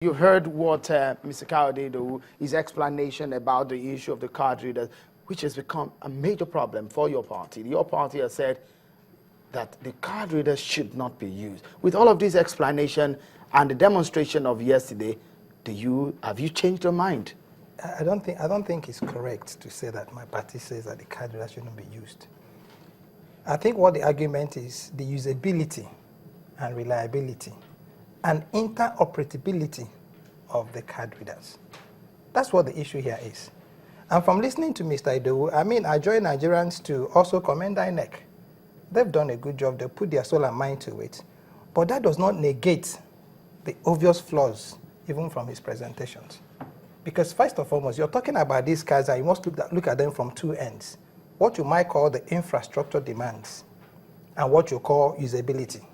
You heard what Mr. Kawade, his explanation about the issue of the card readers, which has become a major problem for your party. Your party has said that the card readers should not be used. With all of this explanation and the demonstration of yesterday, have you changed your mind? I don't think it's correct to say that my party says that the card reader shouldn't be used. I think what the argument is the usability and reliability and interoperability of the card readers. That's what the issue here is. And from listening to Mr. Idowu, I join Nigerians to also commend INEC. They've done a good job. They put their soul and mind to it. But that does not negate the obvious flaws, even from his presentations. Because first and foremost, you're talking about these cards and you must look at them from two ends. What you might call the infrastructure demands and what you call usability.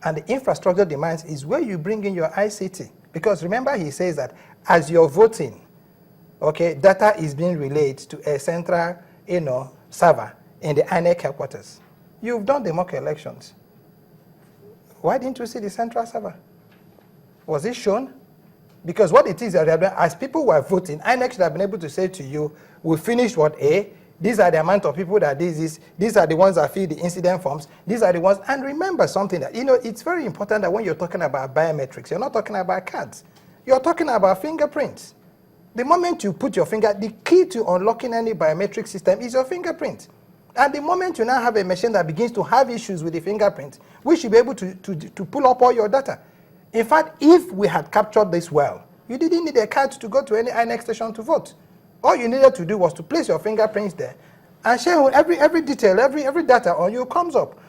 And the infrastructure demands is where you bring in your ICT. Because remember, he says that as you're voting, okay, data is being relayed to a central, server in the INEC headquarters. You've done the mock elections. Why didn't you see the central server? Was it shown? Because what it is, that as people were voting, INEC should have been able to say to you, we finished what A, these are the amount of people that these are the ones that fill the incident forms, these are the ones, and remember something that, it's very important that when you're talking about biometrics, you're not talking about cards, you're talking about fingerprints. The moment you put your finger, the key to unlocking any biometric system is your fingerprint. And the moment you now have a machine that begins to have issues with the fingerprint, we should be able to pull up all your data. In fact, if we had captured this well, you didn't need a card to go to any INEC station to vote. All you needed to do was to place your fingerprints there and share every detail, every data on you comes up.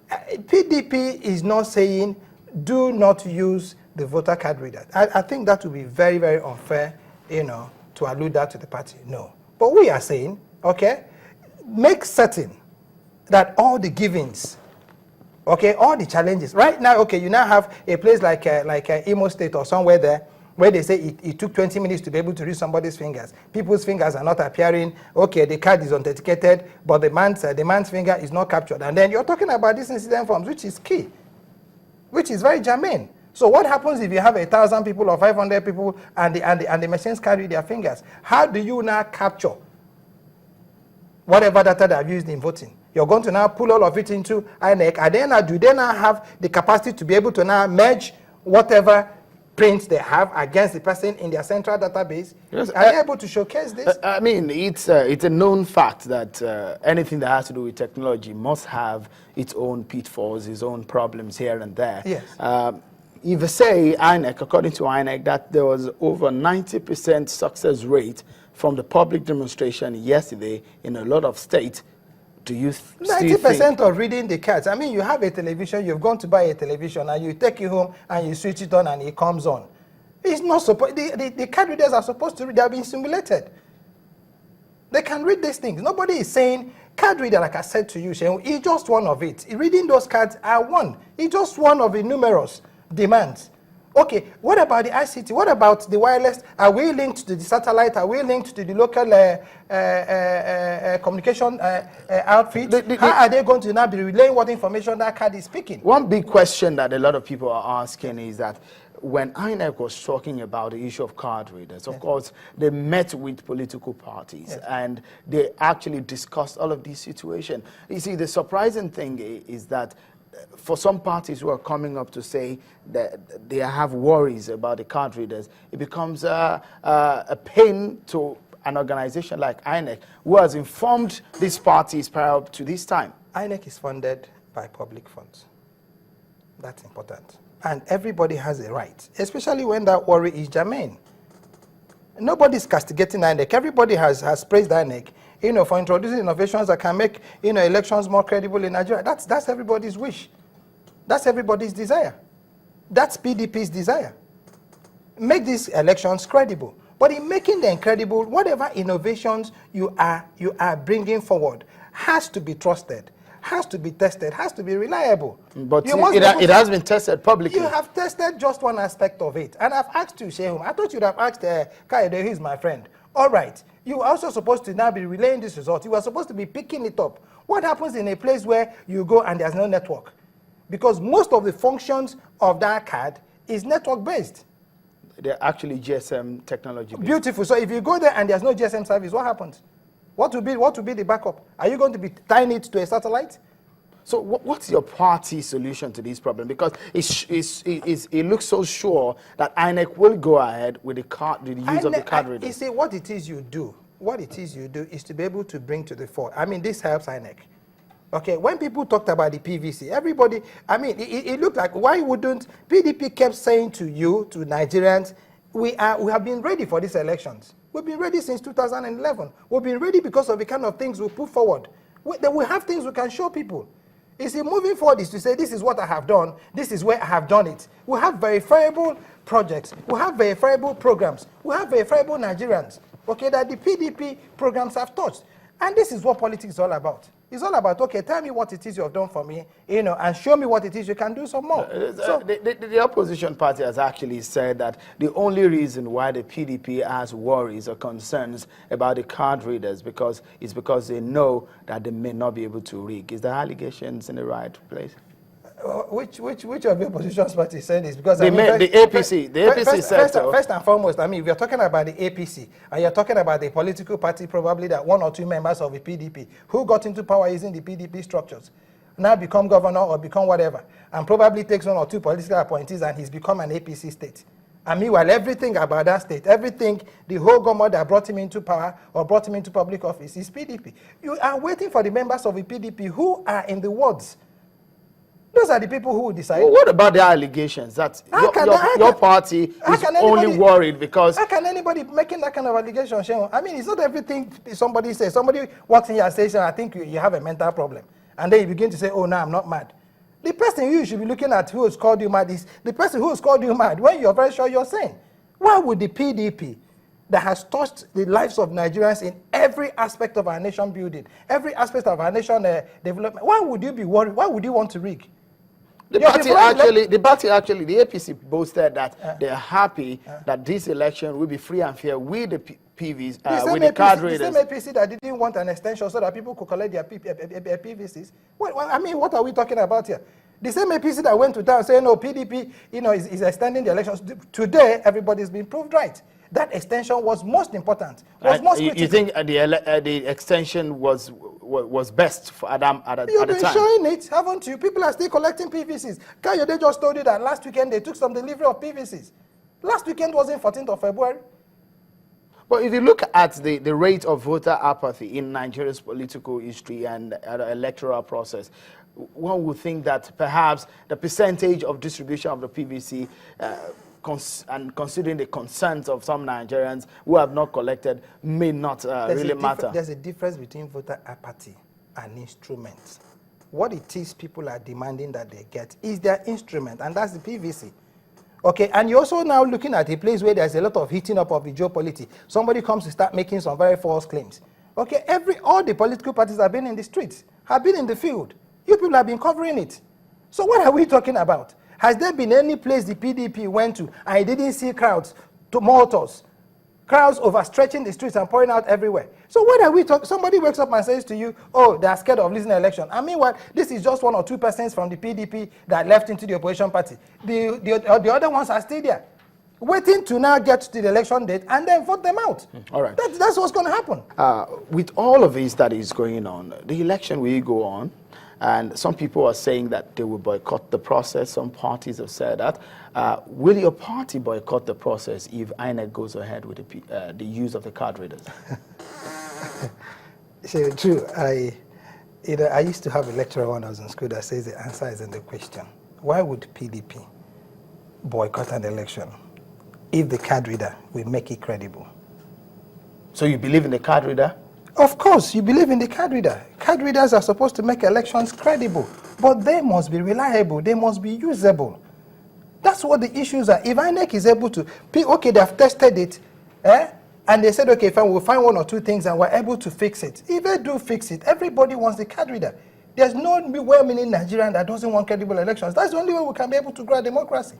PDP is not saying do not use the voter card reader. I think that would be very, very unfair, to allude that to the party. No. But we are saying, okay, make certain that all the givings, okay, all the challenges. Right now, okay, you now have a place like Imo State or somewhere there, where they say it took 20 minutes to be able to read somebody's fingers. People's fingers are not appearing. Okay, the card is authenticated, but the man's finger is not captured. And then you're talking about these incident forms, which is key, which is very germane. So what happens if you have 1,000 people or 500 people and the machines carry their fingers? How do you now capture whatever data they have used in voting? You're going to now pull all of it into INEC, and then do they now have the capacity to be able to now merge whatever prints they have against the person in their central database? Yes, are they able to showcase this? It's a known fact that anything that has to do with technology must have its own pitfalls, its own problems here and there. Yes. If they say INEC, according to INEC, that there was over 90% success rate from the public demonstration yesterday in a lot of states. Do you 90% of reading the cards? You have a television, you've gone to buy a television, and you take it home and you switch it on and it comes on. It's not supposed, the card readers are supposed to read, they have been simulated. They can read these things. Nobody is saying, card reader, like I said to you, Shehu, is just one of it. Reading those cards are one. It's just one of the numerous demands. Okay, what about the ICT? What about the wireless? Are we linked to the satellite? Are we linked to the local communication outfit? How are they going to now be relaying what information that card is speaking? One big question that a lot of people are asking is that when INEC was talking about the issue of card readers, of course, they met with political parties and they actually discussed all of these situations. You see, the surprising thing is that for some parties who are coming up to say that they have worries about the card readers, it becomes a pain to an organization like INEC, who has informed these parties prior to this time. INEC is funded by public funds. That's important. And everybody has a right, especially when that worry is germane. Nobody's castigating INEC. Everybody has praised INEC, for introducing innovations that can make, elections more credible in Nigeria. That's everybody's wish. That's everybody's desire. That's PDP's desire. Make these elections credible. But in making them credible, whatever innovations you are bringing forward has to be trusted, has to be tested, has to be reliable. But it has been tested publicly. You have tested just one aspect of it. And I've asked you, Shehu, I thought you'd have asked Kaede, who's my friend. All right, you are also supposed to now be relaying this result. You are supposed to be picking it up. What happens in a place where you go and there's no network? Because most of the functions of that card is network-based. They're actually GSM technology based. Beautiful. So if you go there and there's no GSM service, what happens? What will be the backup? Are you going to be tying it to a satellite? So what's your party solution to this problem? Because it looks so sure that INEC will go ahead with the use of the card reader. You see, what it is you do is to be able to bring to the fore. I mean, this helps INEC. Okay, when people talked about the PVC, everybody, I mean, it looked like, why wouldn't PDP kept saying to you, to Nigerians, we have been ready for these elections. We've been ready since 2011. We've been ready because of the kind of things we put forward. We have things we can show people. You see, moving forward is to say, this is what I have done, this is where I have done it. We have verifiable projects, we have verifiable programs, we have verifiable Nigerians, okay, that the PDP programs have touched. And this is what politics is all about. It's all about, okay, tell me what it is you have done for me, you know, and show me what it is you can do some more. So the opposition party has actually said that the only reason why the PDP has worries or concerns about the card readers is because they know that they may not be able to rig. Is the allegations in the right place? Which of the opposition parties saying this? Because the APC said so. First and foremost, I mean, if you're talking about the APC and you're talking about the political party, probably that one or two members of the PDP who got into power using the PDP structures now become governor or become whatever, and probably takes one or two political appointees and he's become an APC state. And meanwhile, everything about that state, everything, the whole government that brought him into power or brought him into public office is PDP. You are waiting for the members of the PDP who are in the wards. Those are the people who will decide. Well, what about the allegations that your party is only worried because... How can anybody making that kind of allegation, Shehu? I mean, it's not everything somebody says. Somebody walks in your station, I think you have a mental problem. And then you begin to say, oh, no, I'm not mad. The person you should be looking at who has called you mad is the person who has called you mad when you're very sure you're sane. Why would the PDP that has touched the lives of Nigerians in every aspect of our nation building, every aspect of our nation development, why would you be worried? Why would you want to rig? The party actually, the APC boasted that they're happy that this election will be free and fair with the PVs, with the card readers. The same APC that didn't want an extension so that people could collect their PVCs. Well, I mean, what are we talking about here? The same APC that went to town saying, no, PDP, you know, is extending the elections. Today, everybody's been proved right. That extension was most important. Was most critical. You think the extension was best for Adam at the time? You've been showing it, haven't you? People are still collecting PVCs. Kayode just told you that last weekend they took some delivery of PVCs. Last weekend wasn't 14th of February. But if you look at the rate of voter apathy in Nigeria's political history and electoral process, one would think that perhaps the percentage of distribution of the PVC and considering the concerns of some Nigerians who have not collected may not really matter. There's a difference between voter apathy and instruments. What it is people are demanding that they get is their instrument, and that's the PVC. Okay, and you're also now looking at a place where there's a lot of heating up of the geopolitics. Somebody comes to start making some very false claims. Okay, all the political parties have been in the streets, have been in the field. You people have been covering it. So what are we talking about? Has there been any place the PDP went to and didn't see crowds, tumultuous, crowds overstretching the streets and pouring out everywhere? So what are we talking? Somebody wakes up and says to you, oh, they are scared of losing the election. I mean, what? This is just 1 or 2% from the PDP that left into the opposition party. The other ones are still there, waiting to now get to the election date and then vote them out. All right. That's what's going to happen. With all of this that is going on, the election will go on. And some people are saying that they will boycott the process. Some parties have said that. Will your party boycott the process if INEC goes ahead with the use of the card readers? So, true. I used to have a lecturer when I was in school that says the answer is in the question. Why would PDP boycott an election if the card reader will make it credible? So you believe in the card reader? Of course, you believe in the card reader. Card readers are supposed to make elections credible, but they must be reliable, they must be usable. That's what the issues are. If INEC is able to, okay, they have tested it, and they said, okay, fine, we'll find 1 or 2 things and we're able to fix it. If they do fix it, everybody wants the card reader. There's no well-meaning Nigerian that doesn't want credible elections. That's the only way we can be able to grow democracy.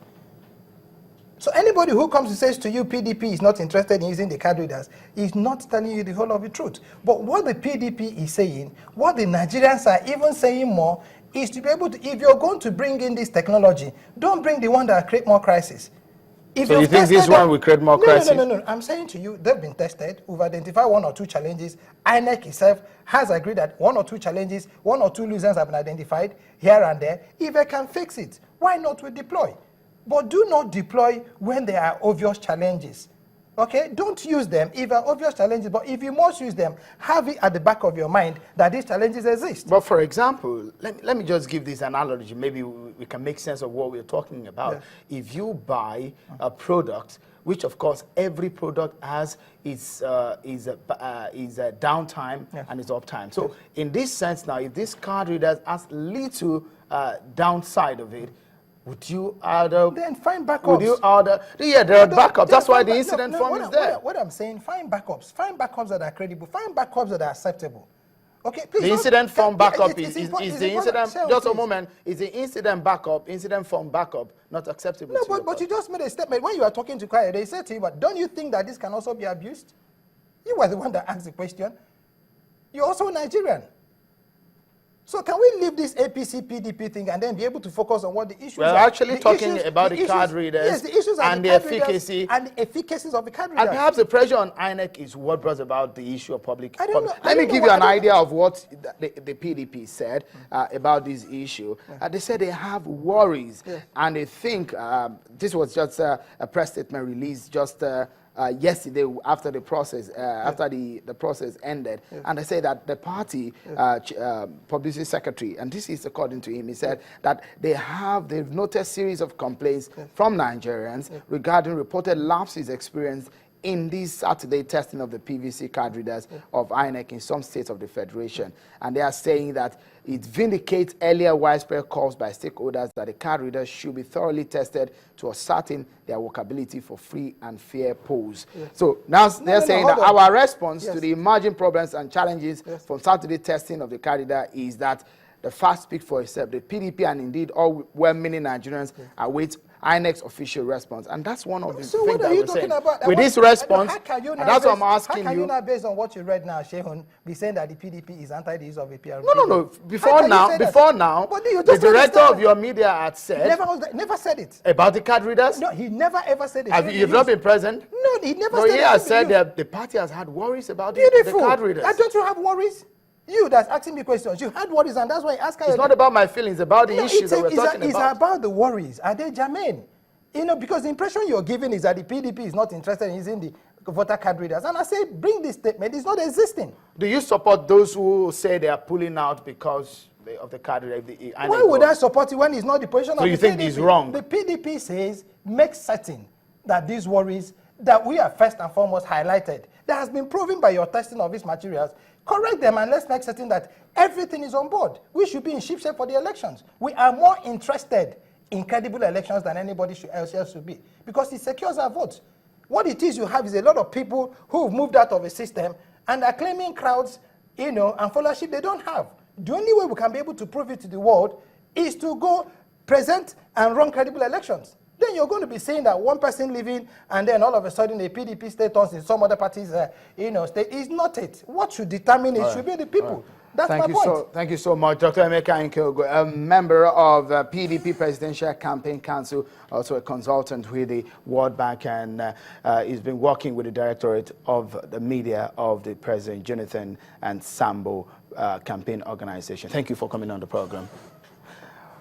So anybody who comes and says to you PDP is not interested in using the card readers is not telling you the whole of the truth. But what the PDP is saying, what the Nigerians are even saying more, is to be able to, if you're going to bring in this technology, don't bring the one that create more crisis. If So you you've think this tested one them- will create more no, crisis? No. I'm saying to you, they've been tested. We've identified 1 or 2 challenges. INEC itself has agreed that 1 or 2 challenges, 1 or 2 losers have been identified here and there. If they can fix it, why not we deploy? But do not deploy when there are obvious challenges. Okay, don't use them if there are obvious challenges, but if you must use them, have it at the back of your mind that these challenges exist. But for example, let me just give this analogy. Maybe we can make sense of what we're talking about. Yeah. If you buy a product, which of course every product has its downtime and its uptime. So in this sense now, if this card reader has little downside of it, would you order? Then find backups. Would you order? Yeah, there are backups. That's why the incident fund is there. What I'm saying, find backups. Find backups that are credible. Find backups that are acceptable. Okay, please. The incident fund backup is the important. incident. Shell, Just a please. moment. Is the incident fund backup not acceptable? No, to your but you just made a statement when you were talking to Kaya. They said to you, "But don't you think that this can also be abused?" You were the one that asked the question. You're also Nigerian. So can we leave this APC PDP thing and then be able to focus on what the issues are? We're actually talking about the card readers, yes, the issues and the efficacy and the efficacies of the card readers. And perhaps the pressure on INEC is what brought about the issue of public. I don't know. Let me give you an idea of what the PDP said about this issue. They said they have worries, and they think this was just a press statement released just yesterday after the process after the process ended, and they say that the party publicity secretary, and this is according to him, he said that they've noticed series of complaints from Nigerians regarding reported lapses experienced in this Saturday testing of the PVC card readers of INEC in some states of the Federation. And they are saying that it vindicates earlier widespread calls by stakeholders that the card readers should be thoroughly tested to ascertain their workability for free and fair polls. So now they're saying that our response to the emerging problems and challenges from Saturday testing of the card reader is that the facts speak for itself. The PDP and indeed all well-meaning Nigerians await INEC's official response, and that's one of the things that we're saying. With this response, and that's what I'm asking you. How can you now, based on what you read now, Shehun, be saying that the PDP is anti the use of APR? No. Before now, the director of your media had said. Never said it. About the card readers? No, he never ever said it. You've not been present? No, he never said it. He has said that the party has had worries about the card readers. Don't you have worries? You that's asking me questions, you had worries, and that's why I ask you. It's not about my feelings, about the issues that we're talking about. It's about the worries. Are they germane? You know, because the impression you're giving is that the PDP is not interested in using the voter card readers. And I say, bring this statement. It's not existing. Do you support those who say they are pulling out because of the card reader? Why would I support it when it's not the position of the PDP? So you think it's wrong? The PDP says, make certain that these worries that we are first and foremost highlighted, that has been proven by your testing of these materials, correct them and let's make certain that everything is on board. We should be in shipshape for the elections. We are more interested in credible elections than anybody else should be, because it secures our votes. What it is you have is a lot of people who have moved out of a system and are claiming crowds, and followership they don't have. The only way we can be able to prove it to the world is to go present and run credible elections. Then you're going to be saying that one person leaving and then all of a sudden the PDP status in some other parties, state is not it. What should determine it should be the people. That's my point. Thank you so much, Dr. Emeka Nkogo, a member of the PDP Presidential Campaign Council, also a consultant with the World Bank, and he's been working with the Directorate of the Media of the President Jonathan and Sambo campaign organization. Thank you for coming on the program.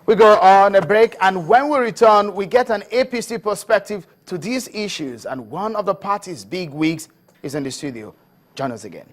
We go on a break, and when we return, we get an APC perspective to these issues, and one of the party's big wigs is in the studio. Join us again.